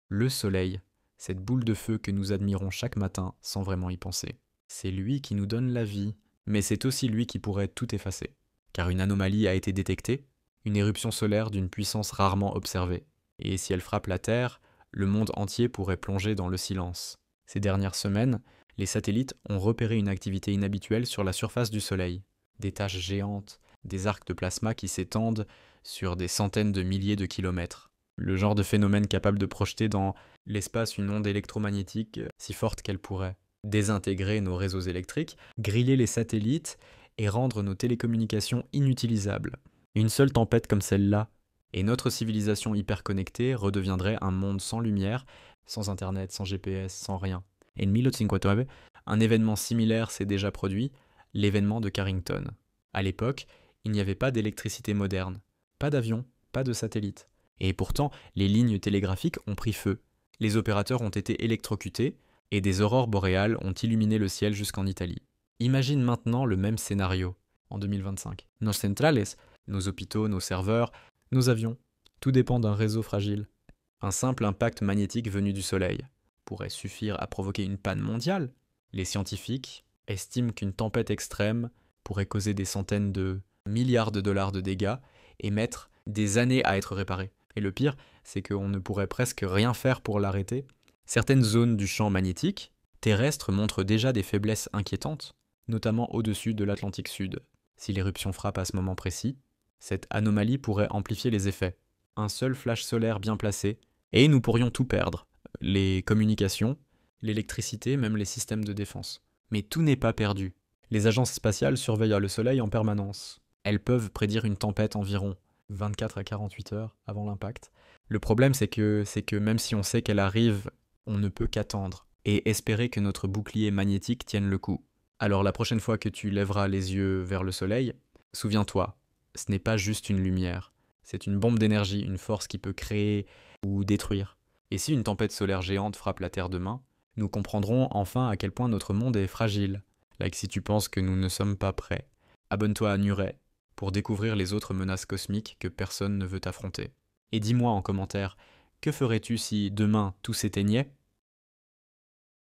Le soleil, cette boule de feu que nous admirons chaque matin sans vraiment y penser. C'est lui qui nous donne la vie, mais c'est aussi lui qui pourrait tout effacer. Car une anomalie a été détectée, une éruption solaire d'une puissance rarement observée. Et si elle frappe la Terre, le monde entier pourrait plonger dans le silence. Ces dernières semaines, les satellites ont repéré une activité inhabituelle sur la surface du Soleil. Des taches géantes, des arcs de plasma qui s'étendent sur des centaines de milliers de kilomètres. Le genre de phénomène capable de projeter dans l'espace une onde électromagnétique si forte qu'elle pourrait désintégrer nos réseaux électriques, griller les satellites et rendre nos télécommunications inutilisables. Une seule tempête comme celle-là, et notre civilisation hyperconnectée redeviendrait un monde sans lumière, sans internet, sans GPS, sans rien. Et en 1859, un événement similaire s'est déjà produit, l'événement de Carrington. À l'époque, il n'y avait pas d'électricité moderne, pas d'avion, pas de satellite. Et pourtant, les lignes télégraphiques ont pris feu. Les opérateurs ont été électrocutés et des aurores boréales ont illuminé le ciel jusqu'en Italie. Imagine maintenant le même scénario, en 2025. Nos centrales, nos hôpitaux, nos serveurs, nos avions, tout dépend d'un réseau fragile. Un simple impact magnétique venu du Soleil pourrait suffire à provoquer une panne mondiale. Les scientifiques estiment qu'une tempête extrême pourrait causer des centaines de milliards de dollars de dégâts et mettre des années à être réparée. Et le pire, c'est qu'on ne pourrait presque rien faire pour l'arrêter. Certaines zones du champ magnétique terrestre montrent déjà des faiblesses inquiétantes, notamment au-dessus de l'Atlantique Sud. Si l'éruption frappe à ce moment précis, cette anomalie pourrait amplifier les effets. Un seul flash solaire bien placé, et nous pourrions tout perdre. Les communications, l'électricité, même les systèmes de défense. Mais tout n'est pas perdu. Les agences spatiales surveillent le Soleil en permanence. Elles peuvent prédire une tempête environ 24 à 48 heures avant l'impact. Le problème, c'est que même si on sait qu'elle arrive, on ne peut qu'attendre et espérer que notre bouclier magnétique tienne le coup. Alors la prochaine fois que tu lèveras les yeux vers le Soleil, souviens-toi, ce n'est pas juste une lumière, c'est une bombe d'énergie, une force qui peut créer ou détruire. Et si une tempête solaire géante frappe la Terre demain, nous comprendrons enfin à quel point notre monde est fragile. Like si tu penses que nous ne sommes pas prêts, abonne-toi à Nuret pour découvrir les autres menaces cosmiques que personne ne veut affronter. Et dis-moi en commentaire, que ferais-tu si demain tout s'éteignait